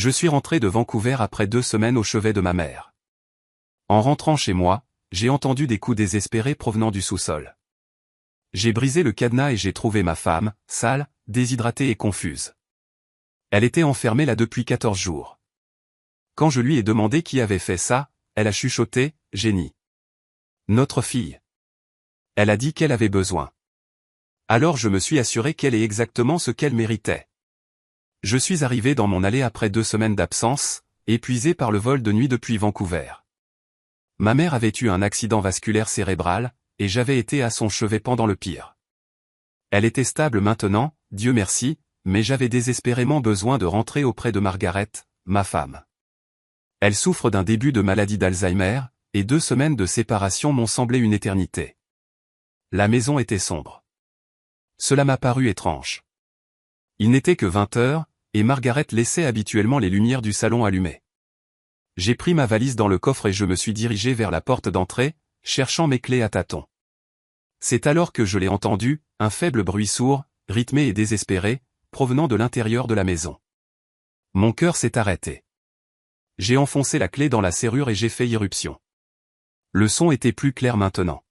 Je suis rentré de Vancouver après 2 semaines au chevet de ma mère. En rentrant chez moi, j'ai entendu des coups désespérés provenant du sous-sol. J'ai brisé le cadenas et j'ai trouvé ma femme, sale, déshydratée et confuse. Elle était enfermée là depuis 14 jours. Quand je lui ai demandé qui avait fait ça, elle a chuchoté, « Jenny. Notre fille. » Elle a dit qu'elle avait besoin. Alors je me suis assuré qu'elle ait exactement ce qu'elle méritait. Je suis arrivé dans mon allée après 2 semaines d'absence, épuisé par le vol de nuit depuis Vancouver. Ma mère avait eu un accident vasculaire cérébral, et j'avais été à son chevet pendant le pire. Elle était stable maintenant, Dieu merci, mais j'avais désespérément besoin de rentrer auprès de Margaret, ma femme. Elle souffre d'un début de maladie d'Alzheimer, et 2 semaines de séparation m'ont semblé une éternité. La maison était sombre. Cela m'a paru étrange. Il n'était que 20 heures, et Margaret laissait habituellement les lumières du salon allumées. J'ai pris ma valise dans le coffre et je me suis dirigé vers la porte d'entrée, cherchant mes clés à tâtons. C'est alors que je l'ai entendu, un faible bruit sourd, rythmé et désespéré, provenant de l'intérieur de la maison. Mon cœur s'est arrêté. J'ai enfoncé la clé dans la serrure et j'ai fait irruption. Le son était plus clair maintenant.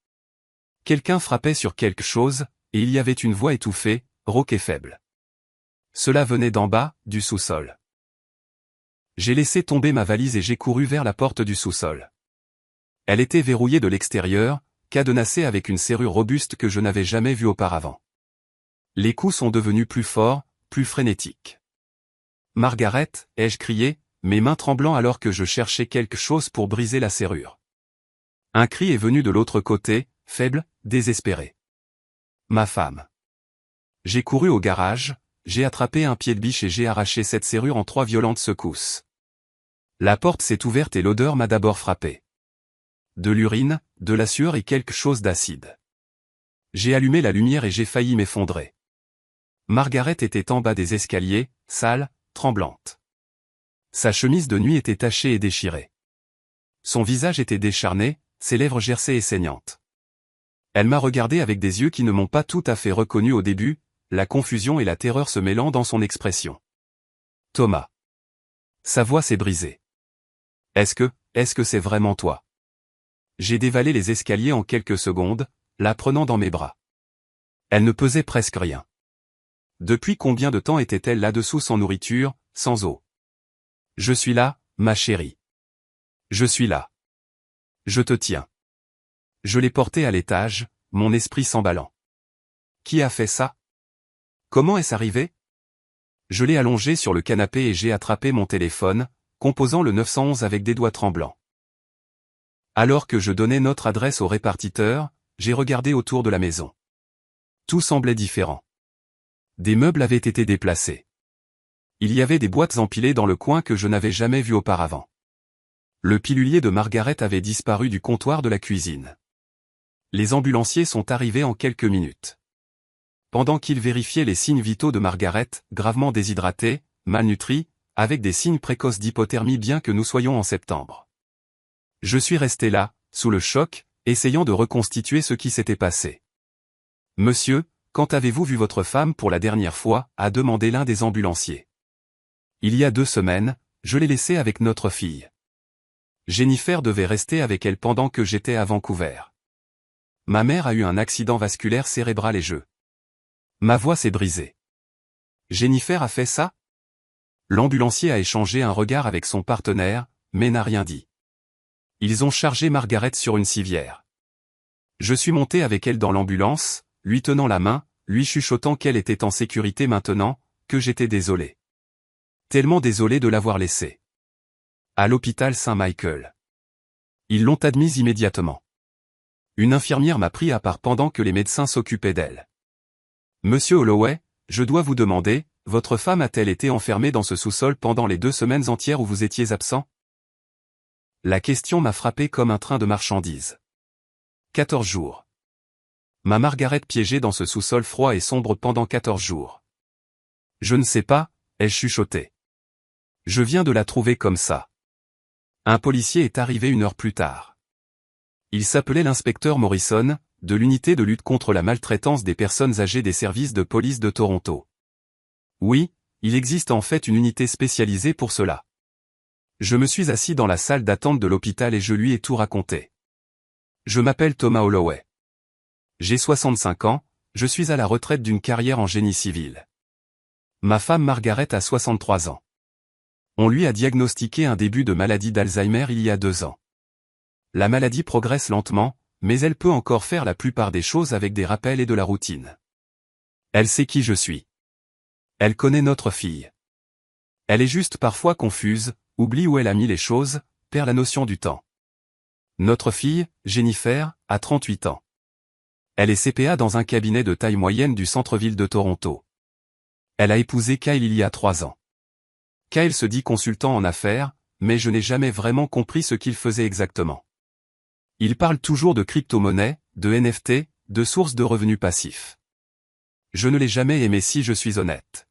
Quelqu'un frappait sur quelque chose, et il y avait une voix étouffée, rauque et faible. Cela venait d'en bas, du sous-sol. J'ai laissé tomber ma valise et j'ai couru vers la porte du sous-sol. Elle était verrouillée de l'extérieur, cadenassée avec une serrure robuste que je n'avais jamais vue auparavant. Les coups sont devenus plus forts, plus frénétiques. « Margaret » ai-je crié, mes mains tremblant alors que je cherchais quelque chose pour briser la serrure. Un cri est venu de l'autre côté, faible, désespéré. Ma femme. J'ai couru au garage, j'ai attrapé un pied de biche et j'ai arraché cette serrure en 3 violentes secousses. La porte s'est ouverte et l'odeur m'a d'abord frappé. De l'urine, de la sueur et quelque chose d'acide. J'ai allumé la lumière et j'ai failli m'effondrer. Margaret était en bas des escaliers, sale, tremblante. Sa chemise de nuit était tachée et déchirée. Son visage était décharné, ses lèvres gercées et saignantes. Elle m'a regardé avec des yeux qui ne m'ont pas tout à fait reconnu au début, la confusion et la terreur se mêlant dans son expression. « Thomas. » Sa voix s'est brisée. « Est-ce que c'est vraiment toi ?» J'ai dévalé les escaliers en quelques secondes, la prenant dans mes bras. Elle ne pesait presque rien. Depuis combien de temps était-elle là-dessous sans nourriture, sans eau? Je suis là, ma chérie. Je suis là. Je te tiens. Je l'ai portée à l'étage, mon esprit s'emballant. Qui a fait ça? Comment est-ce arrivé? Je l'ai allongée sur le canapé et j'ai attrapé mon téléphone, composant le 911 avec des doigts tremblants. Alors que je donnais notre adresse au répartiteur, j'ai regardé autour de la maison. Tout semblait différent. Des meubles avaient été déplacés. Il y avait des boîtes empilées dans le coin que je n'avais jamais vues auparavant. Le pilulier de Margaret avait disparu du comptoir de la cuisine. Les ambulanciers sont arrivés en quelques minutes. Pendant qu'ils vérifiaient les signes vitaux de Margaret, gravement déshydratée, malnutrie, avec des signes précoces d'hypothermie bien que nous soyons en septembre. Je suis resté là, sous le choc, essayant de reconstituer ce qui s'était passé. « Monsieur, quand avez-vous vu votre femme pour la dernière fois » a demandé l'un des ambulanciers. « Il y a 2 semaines, je l'ai laissée avec notre fille. Jennifer devait rester avec elle pendant que j'étais à Vancouver. Ma mère a eu un accident vasculaire cérébral et ma voix s'est brisée. Jennifer a fait ça? » L'ambulancier a échangé un regard avec son partenaire, mais n'a rien dit. Ils ont chargé Margaret sur une civière. Je suis monté avec elle dans l'ambulance, lui tenant la main, lui chuchotant qu'elle était en sécurité maintenant, que j'étais désolé. Tellement désolé de l'avoir laissée. À l'hôpital Saint-Michael. Ils l'ont admise immédiatement. Une infirmière m'a pris à part pendant que les médecins s'occupaient d'elle. « Monsieur Holloway, je dois vous demander, votre femme a-t-elle été enfermée dans ce sous-sol pendant les 2 semaines entières où vous étiez absent ?» La question m'a frappé comme un train de marchandises. 14 jours. Ma Margaret piégée dans ce sous-sol froid et sombre pendant 14 jours. Je ne sais pas, ai-je chuchoté. Je viens de la trouver comme ça. Un policier est arrivé 1 heure plus tard. Il s'appelait l'inspecteur Morrison, de l'unité de lutte contre la maltraitance des personnes âgées des services de police de Toronto. Oui, Il existe en fait une unité spécialisée pour cela. Je me suis assis dans la salle d'attente de l'hôpital et je lui ai tout raconté. Je m'appelle Thomas Holloway. J'ai 65 ans, je suis à la retraite d'une carrière en génie civil. Ma femme Margaret a 63 ans. On lui a diagnostiqué un début de maladie d'Alzheimer il y a 2 ans. La maladie progresse lentement, mais elle peut encore faire la plupart des choses avec des rappels et de la routine. Elle sait qui je suis. Elle connaît notre fille. Elle est juste parfois confuse, oublie où elle a mis les choses, perd la notion du temps. Notre fille, Jennifer, a 38 ans. Elle est CPA dans un cabinet de taille moyenne du centre-ville de Toronto. Elle a épousé Kyle il y a 3 ans. Kyle se dit consultant en affaires, mais je n'ai jamais vraiment compris ce qu'il faisait exactement. Il parle toujours de crypto-monnaies, de NFT, de sources de revenus passifs. Je ne l'ai jamais aimé si je suis honnête.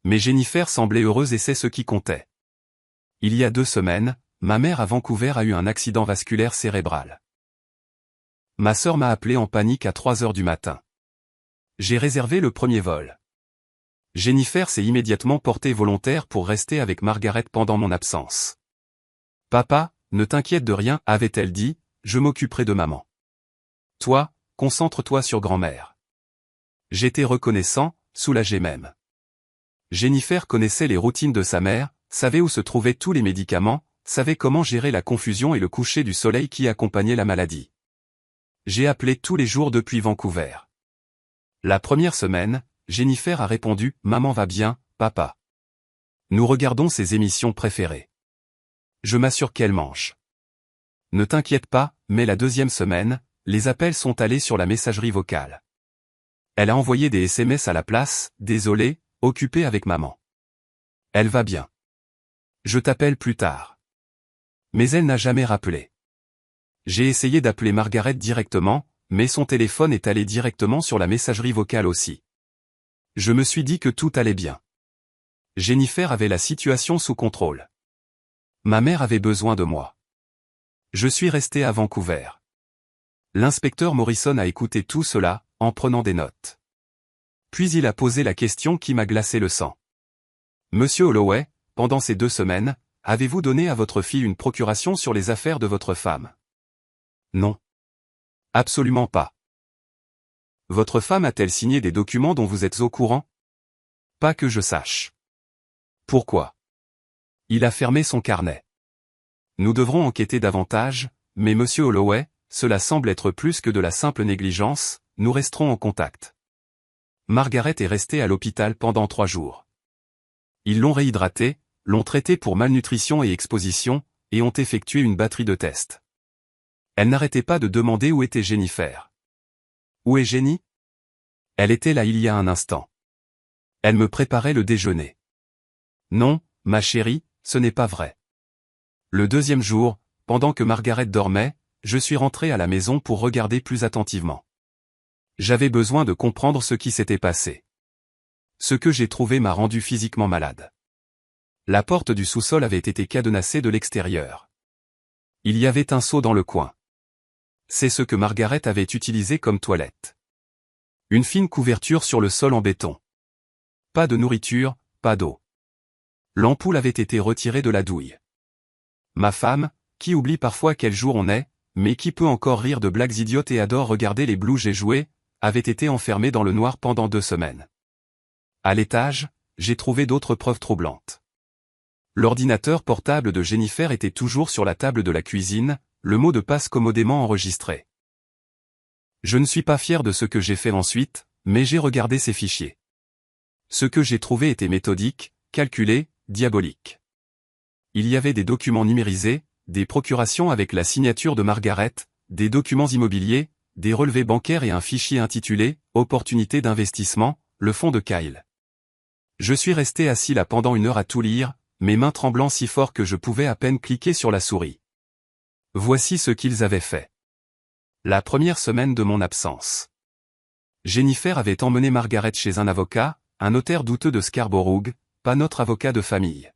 Mais Jennifer semblait heureuse et c'est ce qui comptait. Il y a 2 semaines, ma mère à Vancouver a eu un accident vasculaire cérébral. Ma sœur m'a appelé en panique à 3 heures du matin. J'ai réservé le premier vol. Jennifer s'est immédiatement portée volontaire pour rester avec Margaret pendant mon absence. Papa, ne t'inquiète de rien, avait-elle dit, je m'occuperai de maman. Toi, concentre-toi sur grand-mère. J'étais reconnaissant, soulagé même. Jennifer connaissait les routines de sa mère, savait où se trouvaient tous les médicaments, savait comment gérer la confusion et le coucher du soleil qui accompagnait la maladie. J'ai appelé tous les jours depuis Vancouver. La première semaine, Jennifer a répondu « Maman va bien, papa. Nous regardons ses émissions préférées. Je m'assure qu'elle mange. » Ne t'inquiète pas, mais la deuxième semaine, les appels sont allés sur la messagerie vocale. Elle a envoyé des SMS à la place, désolé, occupé avec maman. Elle va bien. Je t'appelle plus tard. Mais elle n'a jamais rappelé. J'ai essayé d'appeler Margaret directement, mais son téléphone est allé directement sur la messagerie vocale aussi. Je me suis dit que tout allait bien. Jennifer avait la situation sous contrôle. Ma mère avait besoin de moi. Je suis resté à Vancouver. L'inspecteur Morrison a écouté tout cela, en prenant des notes. Puis il a posé la question qui m'a glacé le sang. Monsieur Holloway, pendant ces 2 semaines, avez-vous donné à votre fille une procuration sur les affaires de votre femme? Non. Absolument pas. Votre femme a-t-elle signé des documents dont vous êtes au courant? Pas que je sache. Pourquoi? Il a fermé son carnet. Nous devrons enquêter davantage, mais monsieur Holloway, cela semble être plus que de la simple négligence, nous resterons en contact. Margaret est restée à l'hôpital pendant 3 jours. Ils l'ont réhydratée, l'ont traitée pour malnutrition et exposition, et ont effectué une batterie de tests. Elle n'arrêtait pas de demander où était Jennifer. Où est Jenny? Elle était là il y a un instant. Elle me préparait le déjeuner. Non, ma chérie, ce n'est pas vrai. Le deuxième jour, pendant que Margaret dormait, je suis rentré à la maison pour regarder plus attentivement. J'avais besoin de comprendre ce qui s'était passé. Ce que j'ai trouvé m'a rendu physiquement malade. La porte du sous-sol avait été cadenassée de l'extérieur. Il y avait un seau dans le coin. C'est ce que Margaret avait utilisé comme toilette. Une fine couverture sur le sol en béton. Pas de nourriture, pas d'eau. L'ampoule avait été retirée de la douille. Ma femme, qui oublie parfois quel jour on est, mais qui peut encore rire de blagues idiotes et adore regarder les Blues et jouer, avait été enfermée dans le noir pendant 2 semaines. À l'étage, j'ai trouvé d'autres preuves troublantes. L'ordinateur portable de Jennifer était toujours sur la table de la cuisine, le mot de passe commodément enregistré. Je ne suis pas fier de ce que j'ai fait ensuite, mais j'ai regardé ces fichiers. Ce que j'ai trouvé était méthodique, calculé, diabolique. Il y avait des documents numérisés, des procurations avec la signature de Margaret, des documents immobiliers, des relevés bancaires et un fichier intitulé « Opportunité d'investissement », le fonds de Kyle. Je suis resté assis là pendant 1 heure à tout lire, mes mains tremblant si fort que je pouvais à peine cliquer sur la souris. Voici ce qu'ils avaient fait. La première semaine de mon absence. Jennifer avait emmené Margaret chez un avocat, un notaire douteux de Scarborough, pas notre avocat de famille.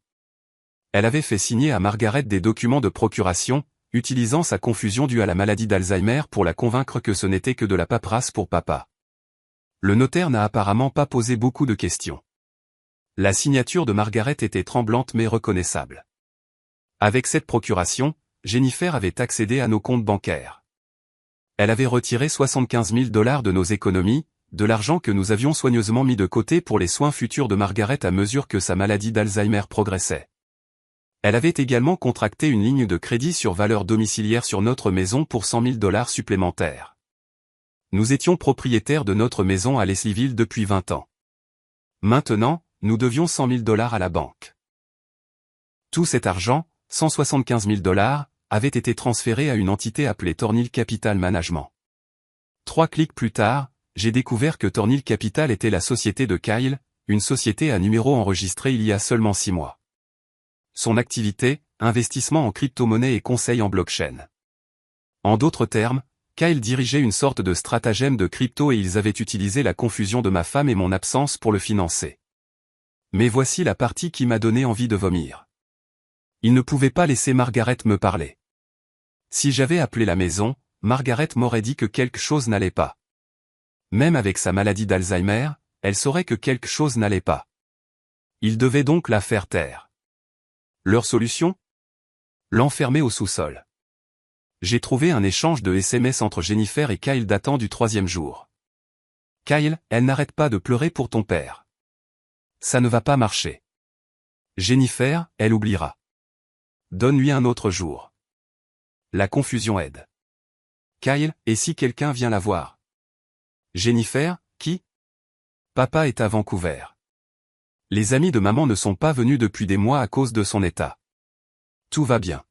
Elle avait fait signer à Margaret des documents de procuration, utilisant sa confusion due à la maladie d'Alzheimer pour la convaincre que ce n'était que de la paperasse pour papa. Le notaire n'a apparemment pas posé beaucoup de questions. La signature de Margaret était tremblante mais reconnaissable. Avec cette procuration, Jennifer avait accédé à nos comptes bancaires. Elle avait retiré 75 000 $ de nos économies, de l'argent que nous avions soigneusement mis de côté pour les soins futurs de Margaret à mesure que sa maladie d'Alzheimer progressait. Elle avait également contracté une ligne de crédit sur valeur domiciliaire sur notre maison pour 100 000 $ supplémentaires. Nous étions propriétaires de notre maison à Leslieville depuis 20 ans. Maintenant, nous devions 100 000 $ à la banque. Tout cet argent, 175 000 $, avait été transféré à une entité appelée Thornhill Capital Management. 3 clics plus tard, j'ai découvert que Thornhill Capital était la société de Kyle, une société à numéro enregistrée il y a seulement 6 mois. Son activité, investissement en crypto-monnaie et conseil en blockchain. En d'autres termes, Kyle dirigeait une sorte de stratagème de crypto et ils avaient utilisé la confusion de ma femme et mon absence pour le financer. Mais voici la partie qui m'a donné envie de vomir. Ils ne pouvaient pas laisser Margaret me parler. Si j'avais appelé la maison, Margaret m'aurait dit que quelque chose n'allait pas. Même avec sa maladie d'Alzheimer, elle saurait que quelque chose n'allait pas. Ils devaient donc la faire taire. Leur solution? L'enfermer au sous-sol. J'ai trouvé un échange de SMS entre Jennifer et Kyle datant du 3e jour. Kyle, elle n'arrête pas de pleurer pour ton père. Ça ne va pas marcher. Jennifer, elle oubliera. Donne-lui un autre jour. La confusion aide. Kyle, et si quelqu'un vient la voir? Jennifer, qui? Papa est à Vancouver. Les amis de maman ne sont pas venus depuis des mois à cause de son état. Tout va bien.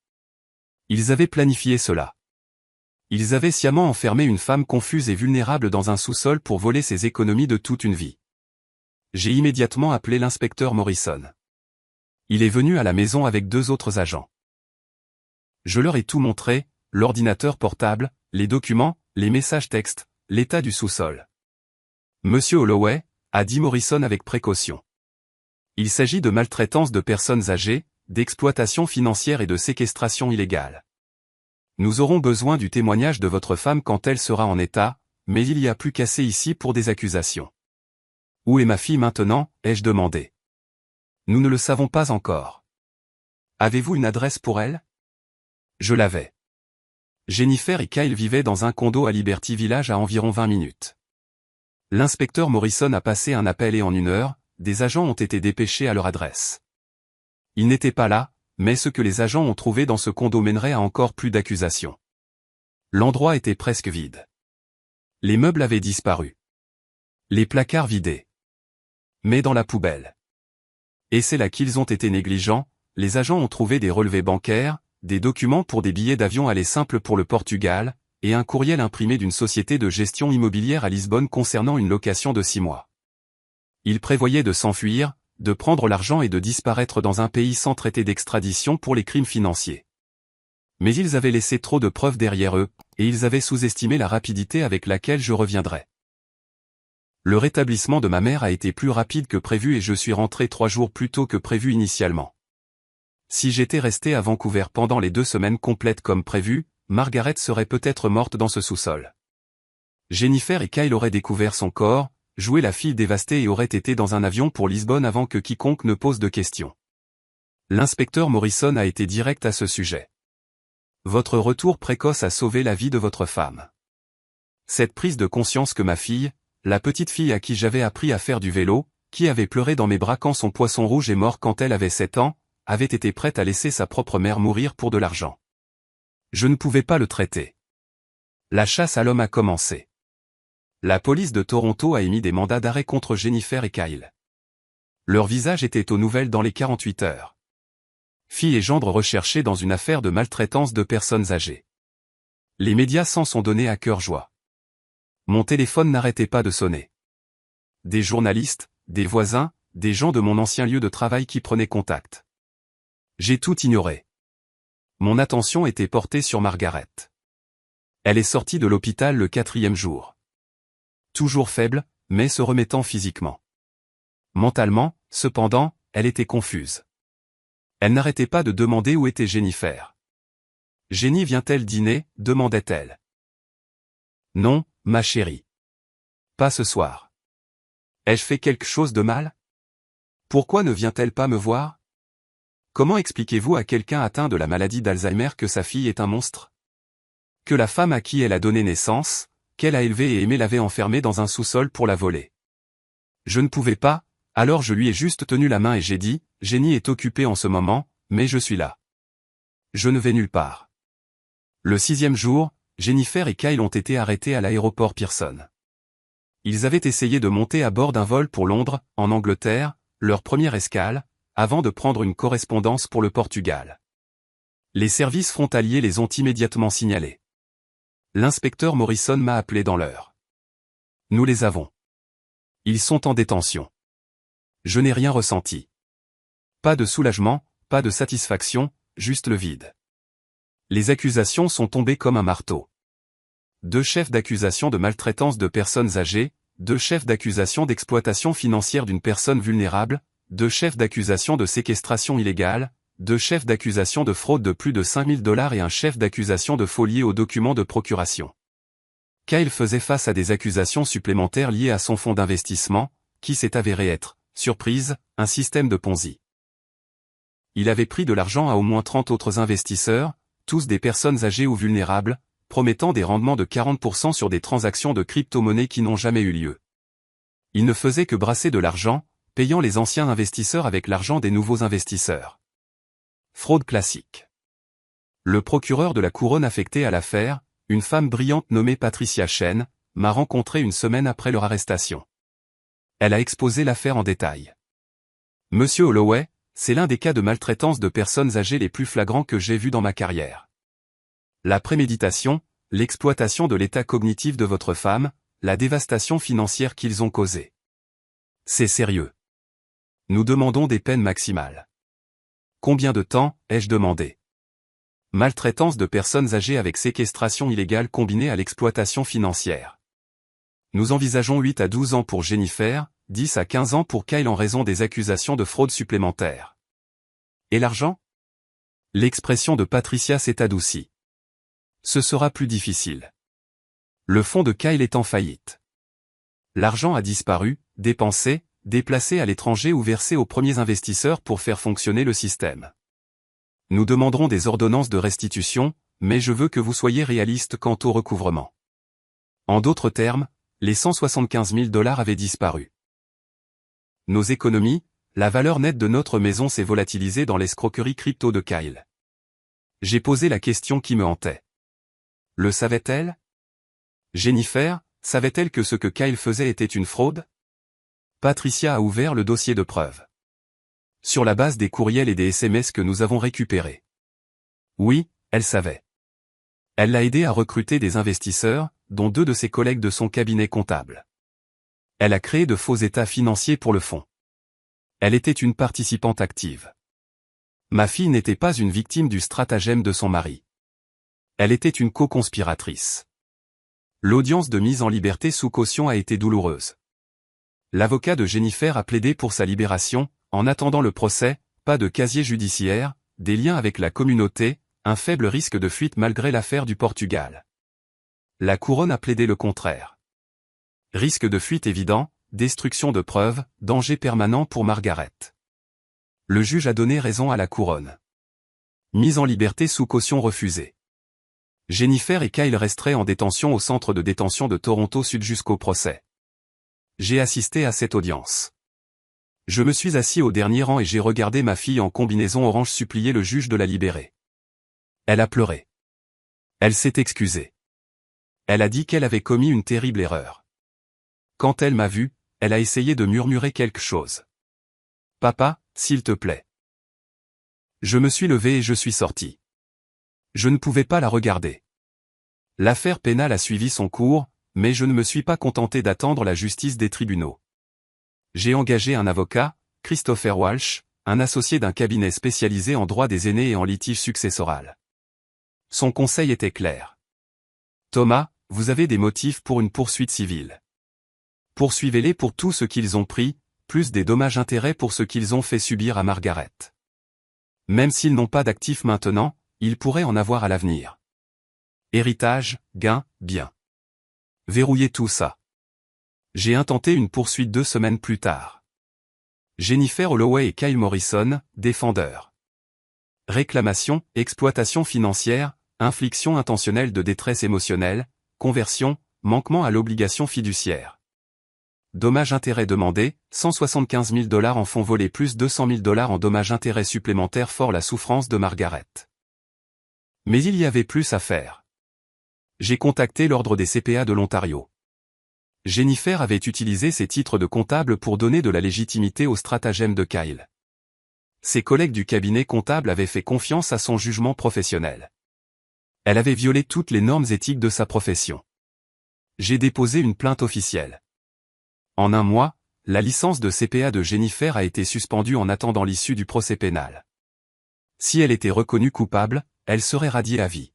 Ils avaient planifié cela. Ils avaient sciemment enfermé une femme confuse et vulnérable dans un sous-sol pour voler ses économies de toute une vie. J'ai immédiatement appelé l'inspecteur Morrison. Il est venu à la maison avec 2 autres agents. Je leur ai tout montré, l'ordinateur portable, les documents, les messages textes, l'état du sous-sol. Monsieur Holloway, a dit Morrison avec précaution. Il s'agit de maltraitance de personnes âgées, d'exploitation financière et de séquestration illégale. Nous aurons besoin du témoignage de votre femme quand elle sera en état, mais il y a plus qu'assez ici pour des accusations. Où est ma fille maintenant, ai-je demandé. Nous ne le savons pas encore. Avez-vous une adresse pour elle? Je l'avais. Jennifer et Kyle vivaient dans un condo à Liberty Village à environ 20 minutes. L'inspecteur Morrison a passé un appel et en 1 heure, des agents ont été dépêchés à leur adresse. Ils n'étaient pas là, mais ce que les agents ont trouvé dans ce condo mènerait à encore plus d'accusations. L'endroit était presque vide. Les meubles avaient disparu. Les placards vidés. Mais dans la poubelle. Et c'est là qu'ils ont été négligents, les agents ont trouvé des relevés bancaires, des documents pour des billets d'avion aller simple pour le Portugal, et un courriel imprimé d'une société de gestion immobilière à Lisbonne concernant une location de 6 mois. Ils prévoyaient de s'enfuir, de prendre l'argent et de disparaître dans un pays sans traité d'extradition pour les crimes financiers. Mais ils avaient laissé trop de preuves derrière eux, et ils avaient sous-estimé la rapidité avec laquelle je reviendrais. Le rétablissement de ma mère a été plus rapide que prévu et je suis rentré 3 jours plus tôt que prévu initialement. Si j'étais resté à Vancouver pendant les 2 semaines complètes comme prévu, Margaret serait peut-être morte dans ce sous-sol. Jennifer et Kyle auraient découvert son corps, joué la fille dévastée et auraient été dans un avion pour Lisbonne avant que quiconque ne pose de questions. L'inspecteur Morrison a été direct à ce sujet. Votre retour précoce a sauvé la vie de votre femme. Cette prise de conscience que ma fille, la petite fille à qui j'avais appris à faire du vélo, qui avait pleuré dans mes bras quand son poisson rouge est mort quand elle avait 7 ans, avait été prête à laisser sa propre mère mourir pour de l'argent. Je ne pouvais pas le traiter. La chasse à l'homme a commencé. La police de Toronto a émis des mandats d'arrêt contre Jennifer et Kyle. Leur visage était aux nouvelles dans les 48 heures. Fille et gendre recherchés dans une affaire de maltraitance de personnes âgées. Les médias s'en sont donnés à cœur joie. Mon téléphone n'arrêtait pas de sonner. Des journalistes, des voisins, des gens de mon ancien lieu de travail qui prenaient contact. J'ai tout ignoré. Mon attention était portée sur Margaret. Elle est sortie de l'hôpital le 4e jour. Toujours faible, mais se remettant physiquement. Mentalement, cependant, elle était confuse. Elle n'arrêtait pas de demander où était Jennifer. Jenny vient-elle dîner, demandait-elle. Non, ma chérie. Pas ce soir. Ai-je fait quelque chose de mal? Pourquoi ne vient-elle pas me voir? Comment expliquez-vous à quelqu'un atteint de la maladie d'Alzheimer que sa fille est un monstre? Que la femme à qui elle a donné naissance, qu'elle a élevée et aimée l'avait enfermée dans un sous-sol pour la voler. Je ne pouvais pas, alors je lui ai juste tenu la main et j'ai dit, Jenny est occupée en ce moment, mais je suis là. Je ne vais nulle part. Le 6e jour, Jennifer et Kyle ont été arrêtés à l'aéroport Pearson. Ils avaient essayé de monter à bord d'un vol pour Londres, en Angleterre, leur première escale, avant de prendre une correspondance pour le Portugal. Les services frontaliers les ont immédiatement signalés. L'inspecteur Morrison m'a appelé dans l'heure. Nous les avons. Ils sont en détention. Je n'ai rien ressenti. Pas de soulagement, pas de satisfaction, juste le vide. Les accusations sont tombées comme un marteau. 2 chefs d'accusation de maltraitance de personnes âgées, 2 chefs d'accusation d'exploitation financière d'une personne vulnérable, 2 chefs d'accusation de séquestration illégale, 2 chefs d'accusation de fraude de plus de $5 000 et un chef d'accusation de faux lié aux documents de procuration. Kyle faisait face à des accusations supplémentaires liées à son fonds d'investissement, qui s'est avéré être, surprise, un système de Ponzi. Il avait pris de l'argent à au moins 30 autres investisseurs, tous des personnes âgées ou vulnérables, promettant des rendements de 40% sur des transactions de crypto-monnaies qui n'ont jamais eu lieu. Il ne faisait que brasser de l'argent, payant les anciens investisseurs avec l'argent des nouveaux investisseurs. Fraude classique. Le procureur de la couronne affecté à l'affaire, une femme brillante nommée Patricia Chen, m'a rencontré une semaine après leur arrestation. Elle a exposé l'affaire en détail. Monsieur Holloway, c'est l'un des cas de maltraitance de personnes âgées les plus flagrants que j'ai vus dans ma carrière. La préméditation, l'exploitation de l'état cognitif de votre femme, la dévastation financière qu'ils ont causée. C'est sérieux. Nous demandons des peines maximales. Combien de temps, ai-je demandé? Maltraitance de personnes âgées avec séquestration illégale combinée à l'exploitation financière. Nous envisageons 8 à 12 ans pour Jennifer, 10 à 15 ans pour Kyle en raison des accusations de fraude supplémentaires. Et l'argent? L'expression de Patricia s'est adoucie. Ce sera plus difficile. Le fonds de Kyle est en faillite. L'argent a disparu, dépensé, déplacé à l'étranger ou versé aux premiers investisseurs pour faire fonctionner le système. Nous demanderons des ordonnances de restitution, mais je veux que vous soyez réaliste quant au recouvrement. En d'autres termes, les $175 000 avaient disparu. Nos économies, la valeur nette de notre maison s'est volatilisée dans l'escroquerie crypto de Kyle. J'ai posé la question qui me hantait. Le savait-elle? Jennifer, savait-elle que ce que Kyle faisait était une fraude? Patricia a ouvert le dossier de preuve. Sur la base des courriels et des SMS que nous avons récupérés. Oui, elle savait. Elle l'a aidé à recruter des investisseurs, dont 2 de ses collègues de son cabinet comptable. Elle a créé de faux états financiers pour le fonds. Elle était une participante active. Ma fille n'était pas une victime du stratagème de son mari. Elle était une co-conspiratrice. L'audience de mise en liberté sous caution a été douloureuse. L'avocat de Jennifer a plaidé pour sa libération, en attendant le procès, pas de casier judiciaire, des liens avec la communauté, un faible risque de fuite malgré l'affaire du Portugal. La couronne a plaidé le contraire. Risque de fuite évident, destruction de preuves, danger permanent pour Margaret. Le juge a donné raison à la couronne. Mise en liberté sous caution refusée. Jennifer et Kyle resteraient en détention au centre de détention de Toronto Sud jusqu'au procès. J'ai assisté à cette audience. Je me suis assis au dernier rang et j'ai regardé ma fille en combinaison orange supplier le juge de la libérer. Elle a pleuré. Elle s'est excusée. Elle a dit qu'elle avait commis une terrible erreur. Quand elle m'a vu, elle a essayé de murmurer quelque chose. Papa, s'il te plaît. Je me suis levé et je suis sorti. Je ne pouvais pas la regarder. L'affaire pénale a suivi son cours, mais je ne me suis pas contenté d'attendre la justice des tribunaux. J'ai engagé un avocat, Christopher Walsh, un associé d'un cabinet spécialisé en droit des aînés et en litige successoral. Son conseil était clair. Thomas, vous avez des motifs pour une poursuite civile. Poursuivez-les pour tout ce qu'ils ont pris, plus des dommages-intérêts pour ce qu'ils ont fait subir à Margaret. Même s'ils n'ont pas d'actifs maintenant, ils pourraient en avoir à l'avenir. Héritage, gain, bien. Verrouillez tout ça. J'ai intenté une poursuite 2 semaines plus tard. Jennifer Holloway et Kyle Morrison, défendeurs. Réclamation, exploitation financière, infliction intentionnelle de détresse émotionnelle, conversion, manquement à l'obligation fiduciaire. Dommages-intérêts demandés, 175 000 $ en fonds volés plus 200 000 $ en dommages-intérêts supplémentaires fort la souffrance de Margaret. Mais il y avait plus à faire. J'ai contacté l'Ordre des CPA de l'Ontario. Jennifer avait utilisé ses titres de comptable pour donner de la légitimité au stratagème de Kyle. Ses collègues du cabinet comptable avaient fait confiance à son jugement professionnel. Elle avait violé toutes les normes éthiques de sa profession. J'ai déposé une plainte officielle. En un mois, la licence de CPA de Jennifer a été suspendue en attendant l'issue du procès pénal. Si elle était reconnue coupable, elle serait radiée à vie.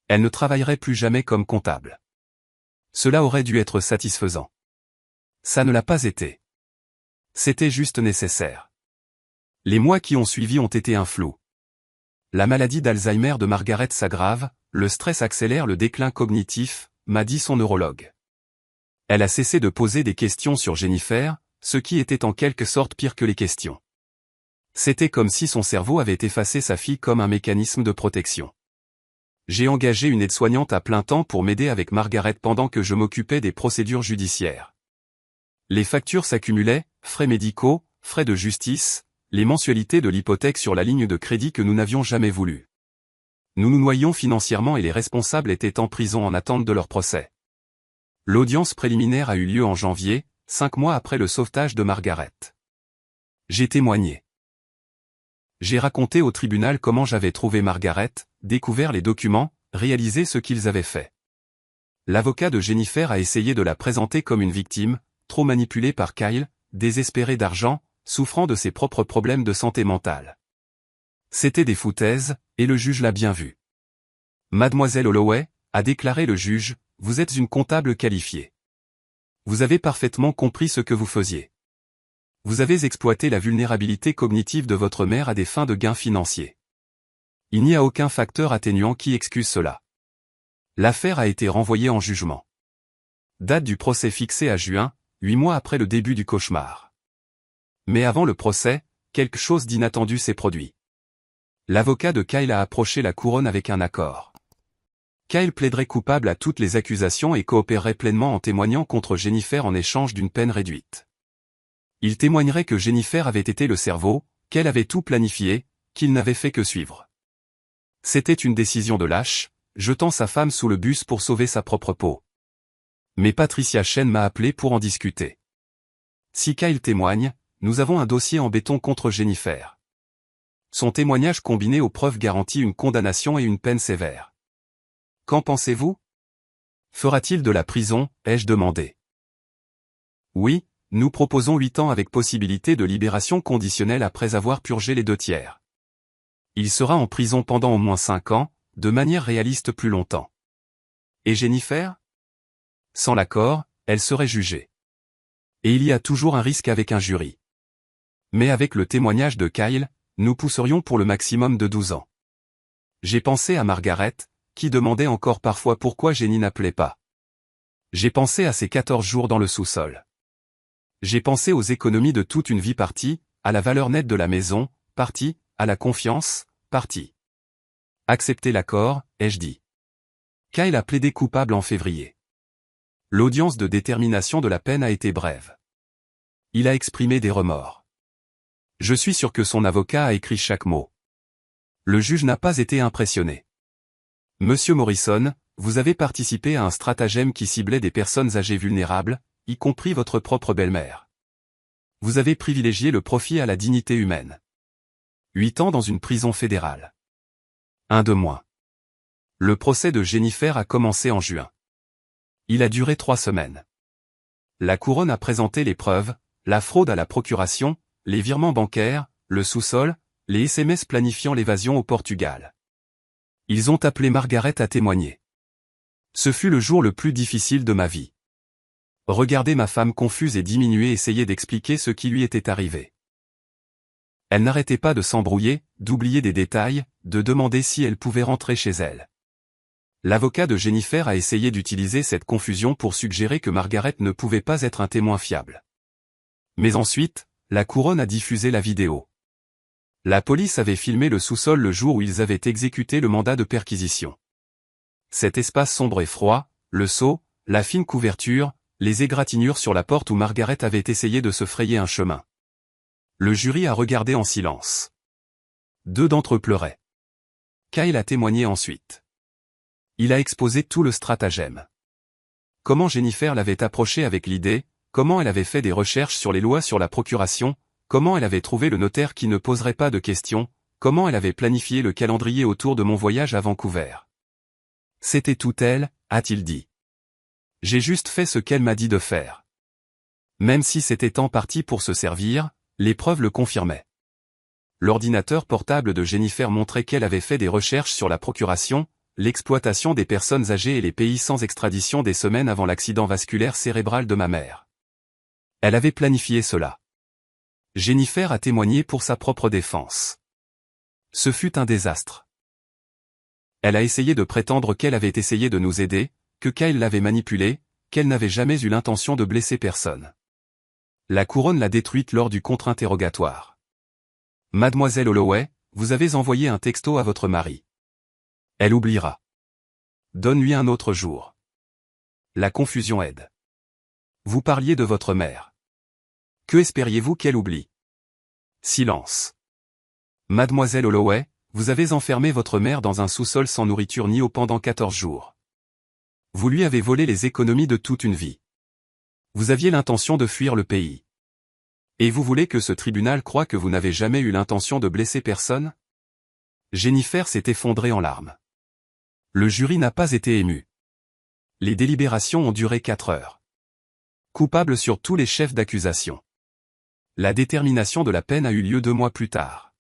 Elle ne travaillerait plus jamais comme comptable. Cela aurait dû être satisfaisant. Ça ne l'a pas été. C'était juste nécessaire. Les mois qui ont suivi ont été un flou. La maladie d'Alzheimer de Margaret s'aggrave, le stress accélère le déclin cognitif, m'a dit son neurologue. Elle a cessé de poser des questions sur Jennifer, ce qui était en quelque sorte pire que les questions. C'était comme si son cerveau avait effacé sa fille comme un mécanisme de protection. J'ai engagé une aide-soignante à plein temps pour m'aider avec Margaret pendant que je m'occupais des procédures judiciaires. Les factures s'accumulaient, frais médicaux, frais de justice, les mensualités de l'hypothèque sur la ligne de crédit que nous n'avions jamais voulu. Nous nous noyions financièrement et les responsables étaient en prison en attente de leur procès. L'audience préliminaire a eu lieu en janvier, 5 mois après le sauvetage de Margaret. J'ai témoigné. J'ai raconté au tribunal comment j'avais trouvé Margaret, découvert les documents, réalisé ce qu'ils avaient fait. L'avocat de Jennifer a essayé de la présenter comme une victime, trop manipulée par Kyle, désespérée d'argent, souffrant de ses propres problèmes de santé mentale. C'était des foutaises, et le juge l'a bien vu. Mademoiselle Holloway, a déclaré le juge, vous êtes une comptable qualifiée. Vous avez parfaitement compris ce que vous faisiez. Vous avez exploité la vulnérabilité cognitive de votre mère à des fins de gains financiers. Il n'y a aucun facteur atténuant qui excuse cela. L'affaire a été renvoyée en jugement. Date du procès fixée à juin, 8 mois après le début du cauchemar. Mais avant le procès, quelque chose d'inattendu s'est produit. L'avocat de Kyle a approché la couronne avec un accord. Kyle plaiderait coupable à toutes les accusations et coopérerait pleinement en témoignant contre Jennifer en échange d'une peine réduite. Il témoignerait que Jennifer avait été le cerveau, qu'elle avait tout planifié, qu'il n'avait fait que suivre. C'était une décision de lâche, jetant sa femme sous le bus pour sauver sa propre peau. Mais Patricia Chen m'a appelé pour en discuter. Si Kyle témoigne, nous avons un dossier en béton contre Jennifer. Son témoignage combiné aux preuves garantit une condamnation et une peine sévère. Qu'en pensez-vous? Fera-t-il de la prison, ai-je demandé. Oui, nous proposons 8 ans avec possibilité de libération conditionnelle après avoir purgé les 2/3. Il sera en prison pendant au moins 5 ans, de manière réaliste plus longtemps. Et Jennifer? Sans l'accord, elle serait jugée. Et il y a toujours un risque avec un jury. Mais avec le témoignage de Kyle, nous pousserions pour le maximum de 12 ans. J'ai pensé à Margaret, qui demandait encore parfois pourquoi Jenny n'appelait pas. J'ai pensé à ces 14 jours dans le sous-sol. J'ai pensé aux économies de toute une vie partie, à la valeur nette de la maison, partie, à la confiance, partie. Accepter l'accord, ai-je dit. Kyle a plaidé coupable en février. L'audience de détermination de la peine a été brève. Il a exprimé des remords. Je suis sûr que son avocat a écrit chaque mot. Le juge n'a pas été impressionné. Monsieur Morrison, vous avez participé à un stratagème qui ciblait des personnes âgées vulnérables, y compris votre propre belle-mère. Vous avez privilégié le profit à la dignité humaine. 8 ans dans une prison fédérale. 1 de moins. Le procès de Jennifer a commencé en juin. Il a duré 3 semaines. La couronne a présenté les preuves, la fraude à la procuration, les virements bancaires, le sous-sol, les SMS planifiant l'évasion au Portugal. Ils ont appelé Margaret à témoigner. Ce fut le jour le plus difficile de ma vie. Regarder ma femme confuse et diminuée essayer d'expliquer ce qui lui était arrivé. Elle n'arrêtait pas de s'embrouiller, d'oublier des détails, de demander si elle pouvait rentrer chez elle. L'avocat de Jennifer a essayé d'utiliser cette confusion pour suggérer que Margaret ne pouvait pas être un témoin fiable. Mais ensuite, la couronne a diffusé la vidéo. La police avait filmé le sous-sol le jour où ils avaient exécuté le mandat de perquisition. Cet espace sombre et froid, le seau, la fine couverture, les égratignures sur la porte où Margaret avait essayé de se frayer un chemin. Le jury a regardé en silence. 2 d'entre eux pleuraient. Kyle a témoigné ensuite. Il a exposé tout le stratagème. Comment Jennifer l'avait approché avec l'idée, comment elle avait fait des recherches sur les lois sur la procuration, comment elle avait trouvé le notaire qui ne poserait pas de questions, comment elle avait planifié le calendrier autour de mon voyage à Vancouver. C'était tout elle, a-t-il dit. J'ai juste fait ce qu'elle m'a dit de faire. Même si c'était en partie pour se servir, les preuves le confirmaient. L'ordinateur portable de Jennifer montrait qu'elle avait fait des recherches sur la procuration, l'exploitation des personnes âgées et les pays sans extradition des semaines avant l'accident vasculaire cérébral de ma mère. Elle avait planifié cela. Jennifer a témoigné pour sa propre défense. Ce fut un désastre. Elle a essayé de prétendre qu'elle avait essayé de nous aider, que Kyle l'avait manipulée, qu'elle n'avait jamais eu l'intention de blesser personne. La couronne l'a détruite lors du contre-interrogatoire. Mademoiselle Holloway, vous avez envoyé un texto à votre mari. Elle oubliera. Donne-lui un autre jour. La confusion aide. Vous parliez de votre mère. Que espériez-vous qu'elle oublie? Silence. Mademoiselle Holloway, vous avez enfermé votre mère dans un sous-sol sans nourriture ni eau pendant 14 jours. Vous lui avez volé les économies de toute une vie. Vous aviez l'intention de fuir le pays. Et vous voulez que ce tribunal croie que vous n'avez jamais eu l'intention de blesser personne? Jennifer s'est effondrée en larmes. Le jury n'a pas été ému. Les délibérations ont duré 4 heures. Coupable sur tous les chefs d'accusation. La détermination de la peine a eu lieu 2 mois plus tard.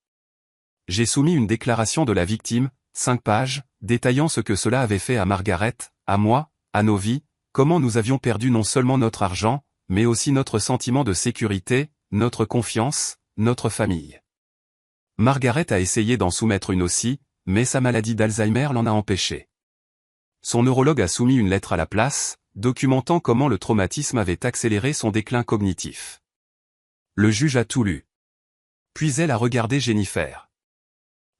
J'ai soumis une déclaration de la victime, 5 pages, détaillant ce que cela avait fait à Margaret, à moi, à nos vies, comment nous avions perdu non seulement notre argent, mais aussi notre sentiment de sécurité, notre confiance, notre famille. Margaret a essayé d'en soumettre une aussi, mais sa maladie d'Alzheimer l'en a empêché. Son neurologue a soumis une lettre à la place, documentant comment le traumatisme avait accéléré son déclin cognitif. Le juge a tout lu. Puis elle a regardé Jennifer.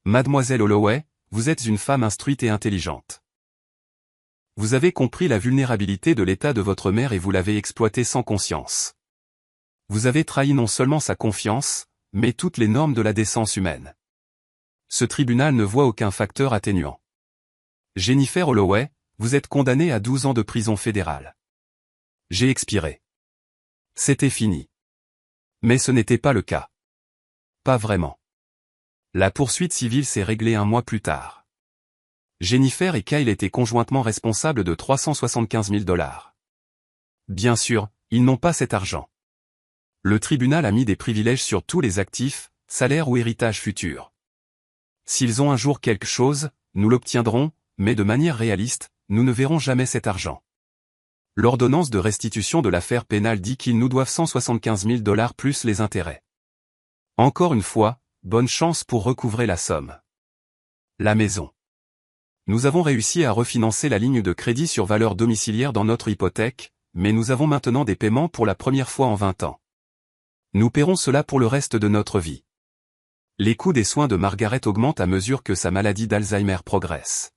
Mademoiselle Holloway, vous êtes une femme instruite et intelligente. Vous avez compris la vulnérabilité de l'état de votre mère et vous l'avez exploitée sans conscience. Vous avez trahi non seulement sa confiance, mais toutes les normes de la décence humaine. Ce tribunal ne voit aucun facteur atténuant. Jennifer Holloway, vous êtes condamnée à 12 ans de prison fédérale. J'ai expiré. C'était fini. Mais ce n'était pas le cas. Pas vraiment. La poursuite civile s'est réglée 1 mois plus tard. Jennifer et Kyle étaient conjointement responsables de 375 000 $. Bien sûr, ils n'ont pas cet argent. Le tribunal a mis des privilèges sur tous les actifs, salaires ou héritages futurs. S'ils ont un jour quelque chose, nous l'obtiendrons, mais de manière réaliste, nous ne verrons jamais cet argent. L'ordonnance de restitution de l'affaire pénale dit qu'ils nous doivent 175 000 $ plus les intérêts. Encore une fois, bonne chance pour recouvrer la somme. La maison. Nous avons réussi à refinancer la ligne de crédit sur valeur domiciliaire dans notre hypothèque, mais nous avons maintenant des paiements pour la première fois en 20 ans. Nous paierons cela pour le reste de notre vie. Les coûts des soins de Margaret augmentent à mesure que sa maladie d'Alzheimer progresse.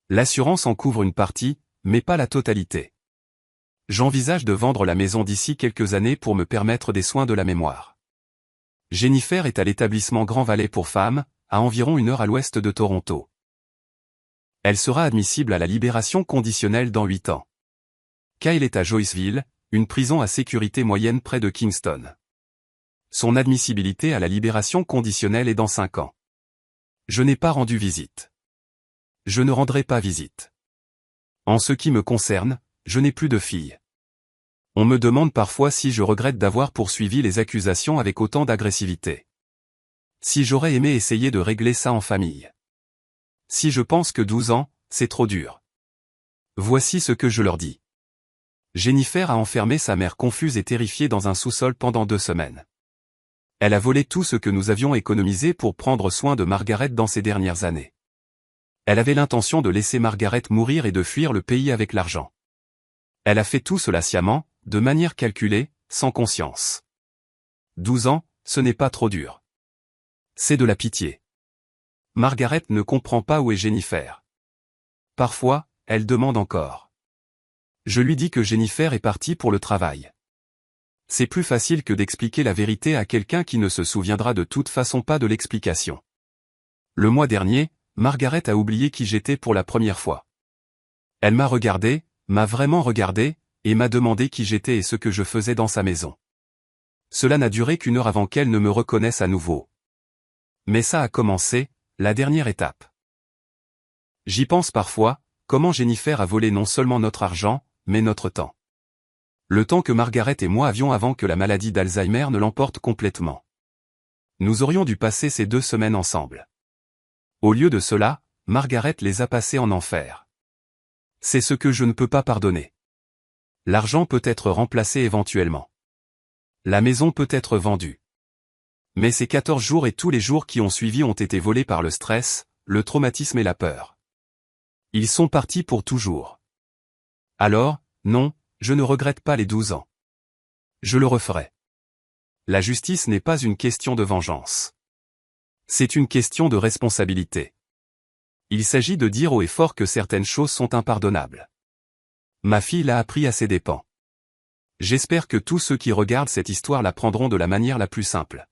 L'assurance en couvre une partie, mais pas la totalité. J'envisage de vendre la maison d'ici quelques années pour me permettre des soins de la mémoire. Jennifer est à l'établissement Grand Valley pour femmes, à environ 1 heure à l'ouest de Toronto. Elle sera admissible à la libération conditionnelle dans 8 ans. Kyle est à Joyceville, une prison à sécurité moyenne près de Kingston. Son admissibilité à la libération conditionnelle est dans 5 ans. Je n'ai pas rendu visite. Je ne rendrai pas visite. En ce qui me concerne, je n'ai plus de fille. On me demande parfois si je regrette d'avoir poursuivi les accusations avec autant d'agressivité. Si j'aurais aimé essayer de régler ça en famille. Si je pense que 12 ans, c'est trop dur. Voici ce que je leur dis. Jennifer a enfermé sa mère confuse et terrifiée dans un sous-sol pendant 2 semaines. Elle a volé tout ce que nous avions économisé pour prendre soin de Margaret dans ces dernières années. Elle avait l'intention de laisser Margaret mourir et de fuir le pays avec l'argent. Elle a fait tout cela sciemment, de manière calculée, sans conscience. 12 ans, ce n'est pas trop dur. C'est de la pitié. Margaret ne comprend pas où est Jennifer. Parfois, elle demande encore. Je lui dis que Jennifer est partie pour le travail. C'est plus facile que d'expliquer la vérité à quelqu'un qui ne se souviendra de toute façon pas de l'explication. Le mois dernier, Margaret a oublié qui j'étais pour la première fois. Elle m'a regardé, m'a vraiment regardé, et m'a demandé qui j'étais et ce que je faisais dans sa maison. Cela n'a duré qu'une heure avant qu'elle ne me reconnaisse à nouveau. Mais ça a commencé, la dernière étape. J'y pense parfois, comment Jennifer a volé non seulement notre argent, mais notre temps. Le temps que Margaret et moi avions avant que la maladie d'Alzheimer ne l'emporte complètement. Nous aurions dû passer ces 2 semaines ensemble. Au lieu de cela, Margaret les a passées en enfer. C'est ce que je ne peux pas pardonner. L'argent peut être remplacé éventuellement. La maison peut être vendue. Mais ces 14 jours et tous les jours qui ont suivi ont été volés par le stress, le traumatisme et la peur. Ils sont partis pour toujours. Alors, non, je ne regrette pas les 12 ans. Je le referai. La justice n'est pas une question de vengeance. C'est une question de responsabilité. Il s'agit de dire haut et fort que certaines choses sont impardonnables. Ma fille l'a appris à ses dépens. J'espère que tous ceux qui regardent cette histoire la prendront de la manière la plus simple.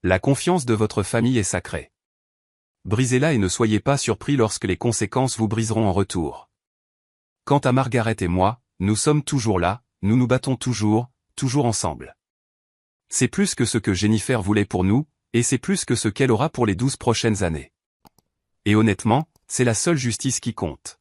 La confiance de votre famille est sacrée. Brisez-la et ne soyez pas surpris lorsque les conséquences vous briseront en retour. Quant à Margaret et moi, nous sommes toujours là, nous nous battons toujours ensemble. C'est plus que ce que Jennifer voulait pour nous, et c'est plus que ce qu'elle aura pour les 12 prochaines années. Et honnêtement, c'est la seule justice qui compte.